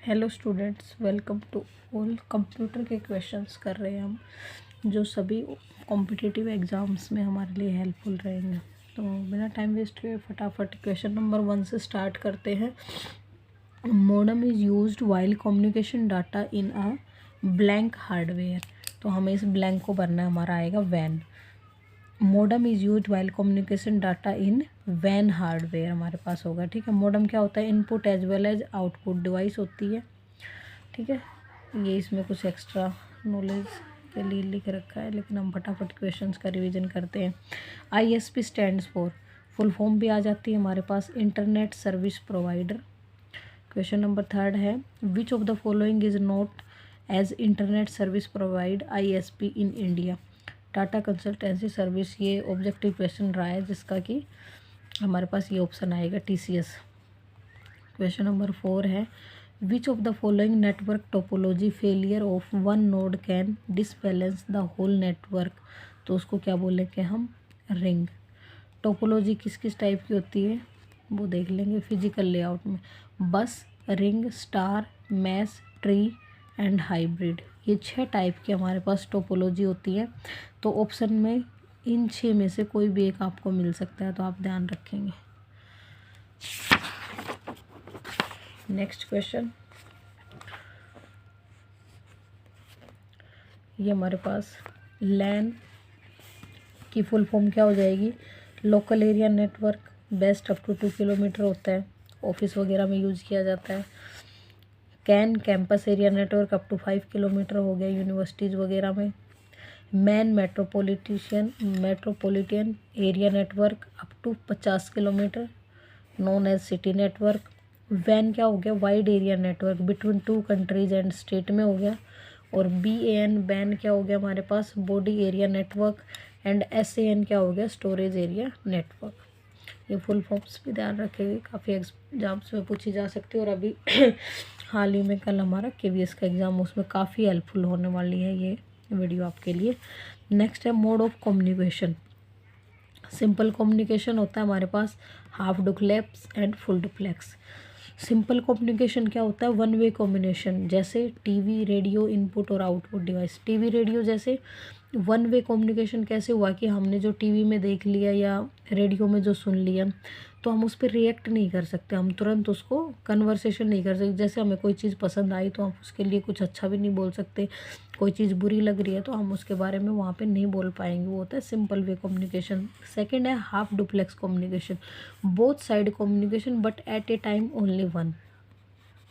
Hello students, welcome to all. Computer के questions कर रहे हैं हम, जो सभी कॉम्पिटिटिव एग्ज़ाम्स में हमारे लिए हेल्पफुल रहेंगे। तो बिना टाइम वेस्ट किए फटाफट क्वेश्चन नंबर 1 से स्टार्ट करते हैं। Modem is used while communication data in a blank hardware. तो हमें इस ब्लैंक को भरना है, हमारा आएगा वैन। Modem is used while communication data in वैन हार्डवेयर हमारे पास होगा। ठीक है, मोडम क्या होता है? Input as well as output device होती है। ठीक है, ये इसमें कुछ एक्स्ट्रा नॉलेज के लिए लिख रखा है, लेकिन हम फटाफट क्वेश्चंस का रिवीजन करते हैं। ISP stands for, full form भी आ जाती है हमारे पास, internet service provider. Question number 3 है, which of the following is not as internet service provide ISP in India? Tata consultancy service, ये ऑब्जेक्टिव क्वेश्चन रहा है, जिसका कि हमारे पास ये ऑप्शन आएगा TCS। क्वेश्चन नंबर 4 है, which of the following network topology failure of one node can disbalance the whole network? तो उसको क्या बोलेंगे हम? रिंग। टोपोलॉजी किस किस टाइप की होती है वो देख लेंगे फिजिकल लेआउट में। Bus, ring, star, mesh, tree and hybrid, ये 6 टाइप की हमारे पास टोपोलॉजी होती है। तो ऑप्शन में इन 6 में से कोई भी एक आपको मिल सकता है, तो आप ध्यान रखेंगे। नेक्स्ट क्वेश्चन, ये हमारे पास लैन की फुल फॉर्म क्या हो जाएगी? Local area network, best up to 2 kilometre होता है, ऑफिस वगैरह में यूज़ किया जाता है। CAN, campus area network up to 5 kilometre हो गया यूनिवर्सिटीज़ वगैरह में। MAN, metropolitan area network up to 50 kilometre, known as city network. वैन क्या हो गया? Wide area network between 2 countries and state में हो गया। और BAN, बैन क्या हो गया हमारे पास? Body area network. And SAN क्या हो गया? Storage area network. ये फुल फॉर्म्स भी ध्यान रखेंगे, काफ़ी एग्जाम्स में पूछी जा सकती है। और अभी हाल ही में कल हमारा KVS का एग्ज़ाम, उसमें काफ़ी हेल्पफुल होने वाली है ये वीडियो आपके लिए। नेक्स्ट है mode of communication. Simple communication होता है हमारे पास, half duplex and full duplex. Simple communication क्या होता है? वन वे कम्युनिकेशन, जैसे टीवी, रेडियो, इनपुट और आउटपुट डिवाइस। टीवी, रेडियो जैसे वन वे कम्युनिकेशन कैसे हुआ कि हमने जो टीवी में देख लिया या रेडियो में जो सुन लिया, तो हम उस पर रिएक्ट नहीं कर सकते, हम तुरंत उसको कन्वर्सेशन नहीं कर सकते। जैसे हमें कोई चीज़ पसंद आई तो हम उसके लिए कुछ अच्छा भी नहीं बोल सकते, कोई चीज़ बुरी लग रही है तो हम उसके बारे में वहाँ पे नहीं बोल पाएंगे, वो होता है सिंपल वे कम्युनिकेशन। सेकंड है half duplex communication, both side communication but at A time only one.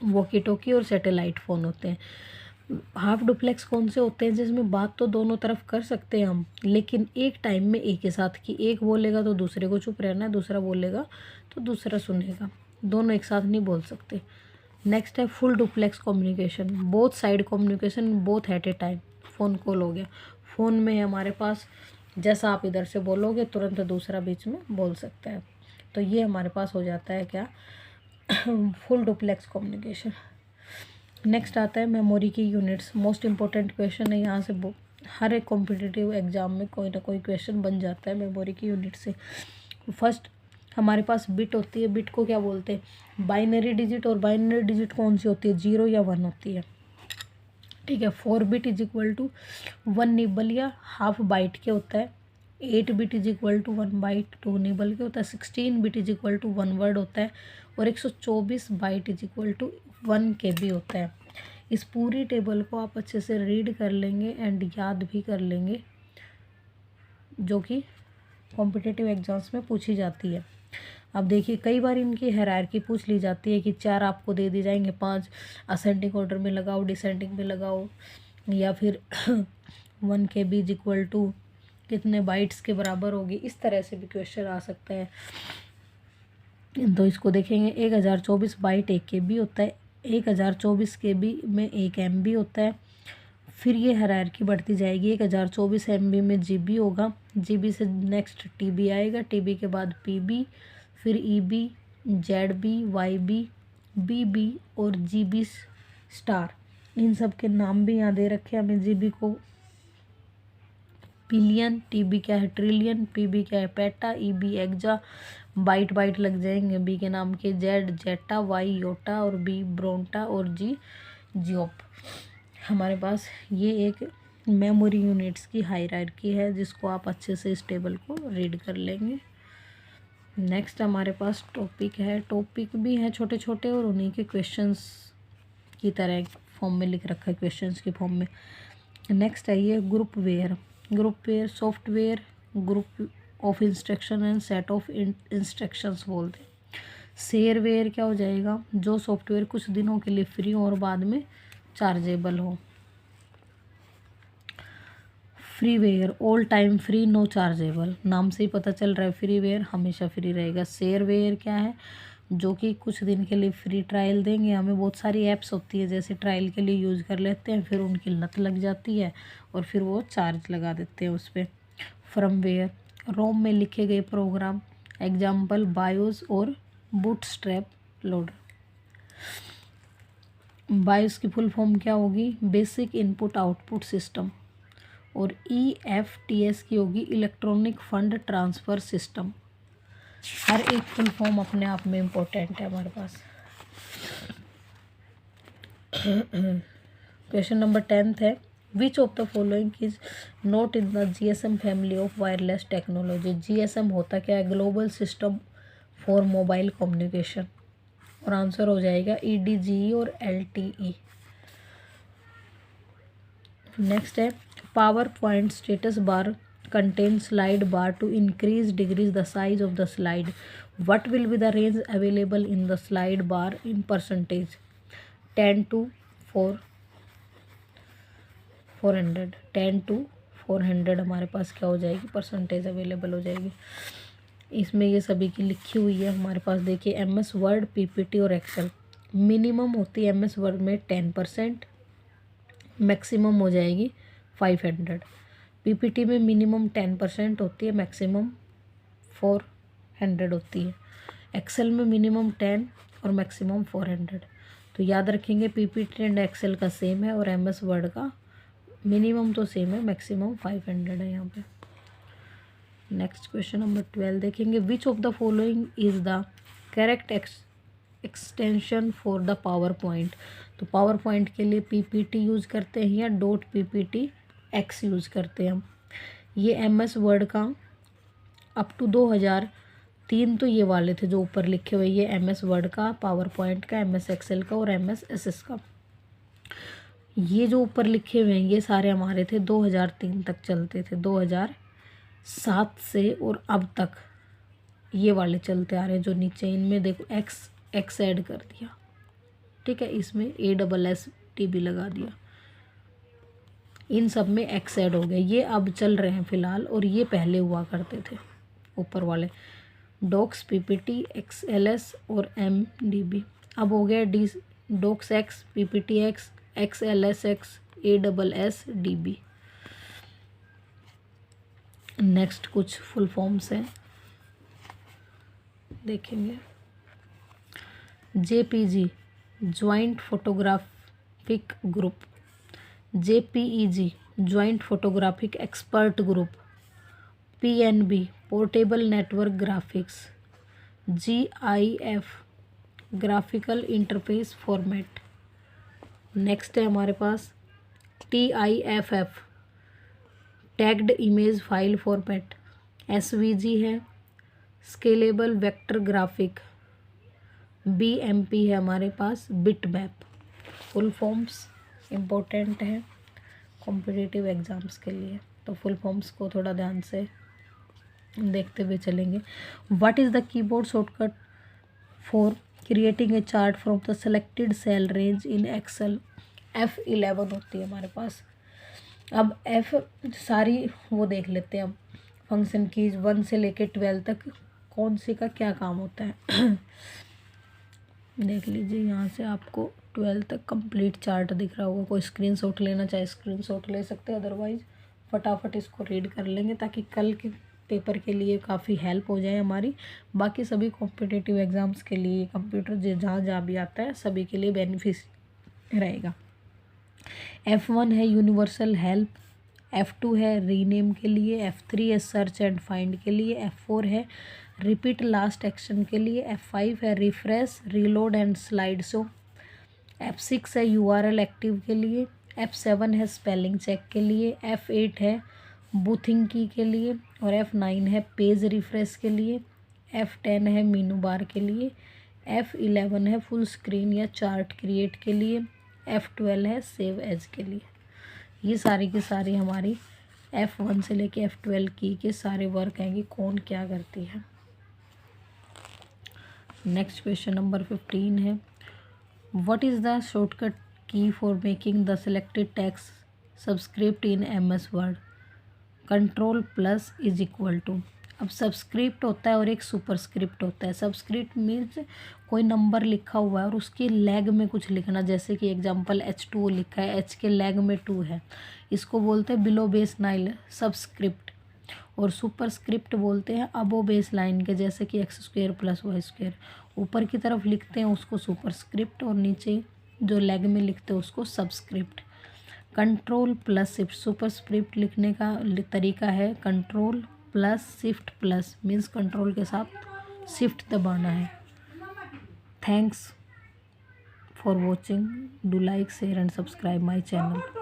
Walkie talkie और सैटेलाइट फ़ोन होते हैं। हाफ डुप्लेक्स कौन से होते हैं? जिसमें बात तो दोनों तरफ कर सकते हैं हम, लेकिन एक टाइम में एक ही साथ की, एक बोलेगा तो दूसरे को चुप रहना है, दूसरा बोलेगा तो दूसरा सुनेगा, दोनों एक साथ नहीं बोल सकते। नेक्स्ट है full duplex communication, both side communication, both at A time. Phone call हो गया, फ़ोन में है हमारे पास, जैसा आप इधर से बोलोगे तुरंत दूसरा बीच में बोल सकता है। तो ये हमारे पास हो जाता है क्या? Full duplex communication. नेक्स्ट आता है मेमोरी की यूनिट्स। मोस्ट इंपॉर्टेंट क्वेश्चन है, यहाँ से हर एक कॉम्पिटिटिव एग्जाम में कोई ना कोई क्वेश्चन बन जाता है मेमोरी की यूनिट से। फर्स्ट हमारे पास बिट होती है, बिट को क्या बोलते हैं? Binary digit. और बाइनरी डिजिट कौन सी होती है? 0 या 1 होती है। ठीक है, 4 bit is equal to 1 nibble या हाफ बाइट के होता है। 8 bit is equal to 1 byte 2 nibble के होता है। 16 bit is equal to 1 word होता है। और 124 byte is equal to 1 KB होता है। इस पूरी टेबल को आप अच्छे से रीड कर लेंगे एंड याद भी कर लेंगे, जो कि कॉम्पिटिटिव एग्जाम्स में पूछी जाती है। अब देखिए, कई बार इनकी हायरार्की पूछ ली जाती है कि 4 आपको दे दी जाएंगे, 5 असेंडिंग ऑर्डर में लगाओ, डिसेंडिंग में लगाओ, या फिर 1 KB इज इक्वल टू कितने बाइट्स के बराबर होगी, इस तरह से भी क्वेश्चन आ सकता है। तो इसको देखेंगे, 1024 बाइट 1 KB होता है, 1024 KB में 1 MB होता है। फिर ये हायरार्की बढ़ती जाएगी, 1024 MB में GB होगा, GB से नेक्स्ट TB आएगा, TB के बाद PB, फिर EB, ZB, YB, BB और GB स्टार। इन सब के नाम भी यहाँ दे रखे हैं हमें। GB को बिलियन, टीबी क्या है ट्रिलियन, पीबी क्या है पेटा, ईबी एक्जा, बाइट बाइट लग जाएंगे बी के नाम के, जेड जेटा, वाई योटा और बी ब्रोंटा और जी जियोप। हमारे पास ये एक मेमोरी यूनिट्स की हायरार्की है जिसको आप अच्छे से इस टेबल को रीड कर लेंगे। नेक्स्ट हमारे पास टॉपिक है, टॉपिक भी हैं छोटे छोटे और उन्हीं के क्वेश्चंस की तरह फॉर्म में लिख रखा है, क्वेश्चंस के फॉर्म में। नेक्स्ट है ये groupware. Groupware software, group of instruction and set of instructions बोलते हैं। शेयरवेयर क्या हो जाएगा, जो सॉफ्टवेयर कुछ दिनों के लिए फ्री हो और बाद में चार्जेबल हो। Freeware all time free no chargeable, नाम से ही पता चल रहा है फ्रीवेयर हमेशा फ्री रहेगा। शेयरवेयर क्या है, जो कि कुछ दिन के लिए फ्री ट्रायल देंगे हमें। बहुत सारी ऐप्स होती है जैसे ट्रायल के लिए यूज़ कर लेते हैं, फिर उनकी लत लग जाती है और फिर वो चार्ज लगा देते हैं उस पर। फर्मवेयर रोम में लिखे गए प्रोग्राम, एग्जाम्पल बायोस और बूटस्ट्रैप लोडर। बायोस की फुल फॉर्म क्या होगी, बेसिक इनपुट आउटपुट सिस्टम। और EFTS की होगी इलेक्ट्रॉनिक फंड ट्रांसफ़र सिस्टम। हर एक फुल फॉर्म अपने आप में इम्पोर्टेंट है हमारे पास। क्वेश्चन नंबर 10 है, which of the following is not in the GSM family of wireless technology. GSM होता क्या है, global system for mobile communication. और आंसर हो जाएगा EDGE और LTE। नेक्स्ट है, power point status bar contain slide bar to increase degrees the size of the slide. What will be the range available in the slide bar in percentage? 10 to 400, 10 to 400 हमारे पास क्या हो जाएगी, percentage available हो जाएगी। इसमें ये सभी की लिखी हुई है हमारे पास। देखिए MS वर्ड, PPT और एक्सेल। मिनिमम होती है MS वर्ड में 10%, मैक्सिमम हो जाएगी 500। PPT में मिनिमम 10% होती है, मैक्सिमम 400 होती है। एक्सेल में मिनिमम 10 और मैक्सिमम 400। तो याद रखेंगे PPT एंड एक्सेल का सेम है और MS वर्ड का मिनिमम तो सेम है, मैक्सिमम 500 है यहाँ पे। नेक्स्ट क्वेश्चन नंबर 12 देखेंगे, विच of the following is the correct extension for the power point. तो पावर पॉइंट के लिए PPT यूज़ करते हैं या .PPTX यूज़ करते हैं हम। ये MS वर्ड का अप टू 2003 तो ये वाले थे जो ऊपर लिखे हुए, ये MS वर्ड का, पावर पॉइंट का, MS एक्सेल का और MS SS का। ये जो ऊपर लिखे हुए हैं ये सारे हमारे थे 2003 तक चलते थे, 2007 से और अब तक ये वाले चलते आ रहे हैं जो नीचे। इनमें देखो एक्स ऐड कर दिया, ठीक है, इसमें ASST भी लगा दिया, इन सब में एक्स ऐड हो गया। ये अब चल रहे हैं फ़िलहाल और ये पहले हुआ करते थे ऊपर वाले, डॉक्स, PPT, XLS और MDB। अब हो गया DOCX, PPTX, XLSX, ASSDB। Next कुछ फुल फॉर्म्स हैं देखेंगे। JPG joint photographic group, JPEG joint photographic expert group, PNB portable network graphics, GIF graphical interface format. Next है हमारे पास TIFF tagged image file format, SVG है scalable vector graphic, BMP है हमारे पास bitmap. Full forms important है competitive exams के लिए, तो full forms को थोड़ा ध्यान से देखते हुए चलेंगे। What is the keyboard shortcut for creating a chart from the selected cell range in Excel. F11 होती है हमारे पास। अब F सारी वो देख लेते हैं, अब फंक्शन कीज 1 से लेके 12 तक कौन सी का क्या काम होता है। देख लीजिए यहाँ से आपको 12 तक कंप्लीट चार्ट दिख रहा होगा। कोई स्क्रीनशॉट लेना चाहे स्क्रीनशॉट ले सकते हैं, अदरवाइज फटाफट इसको रीड कर लेंगे ताकि कल के पेपर के लिए काफ़ी हेल्प हो जाए हमारी। बाकी सभी कॉम्पिटिटिव एग्ज़ाम्स के लिए कंप्यूटर जहाँ जहाँ भी आता है सभी के लिए बेनिफिट रहेगा। F1 है यूनिवर्सल हेल्प F2 है रीनेम के लिए, F3 है सर्च एंड फाइंड के लिए, F4 है रिपीट लास्ट एक्शन के लिए, F5 है refresh reload and slide show, F6 है URL एक्टिव के लिए, F7 है स्पेलिंग चेक के लिए, F8 है बूथिंग की के लिए और F9 है पेज रिफ्रेश के लिए, F10 है मीनू बार के लिए, F11 है फुल स्क्रीन या चार्ट क्रिएट के लिए, F12 है सेव एज के लिए। ये सारी की सारी हमारी F1 से लेके F12 की के सारे वर्क हैं कि कौन क्या करती है। नेक्स्ट क्वेश्चन नंबर 15 है what is the shortcut key for making the selected text subscript in MS Word. Control plus is equal to, अब सबस्क्रिप्ट होता है और एक सुपरस्क्रिप्ट होता है। सबस्क्रिप्ट मीन्स कोई नंबर लिखा हुआ है और उसके लेग में कुछ लिखना, जैसे कि एग्जांपल H2 लिखा है, H के लेग में 2 है, इसको बोलते हैं बिलो बेस लाइन सबस्क्रिप्ट। और सुपरस्क्रिप्ट बोलते हैं अबो बेस लाइन के, जैसे कि x² + y², ऊपर की तरफ लिखते हैं उसको सुपरस्क्रिप्ट और नीचे जो लेग में लिखते हैं उसको subscript. Control plus shift, superscript लिखने का तरीका है control plus shift plus, means control के साथ शिफ्ट दबाना है। Thanks for watching, do like share and subscribe my channel.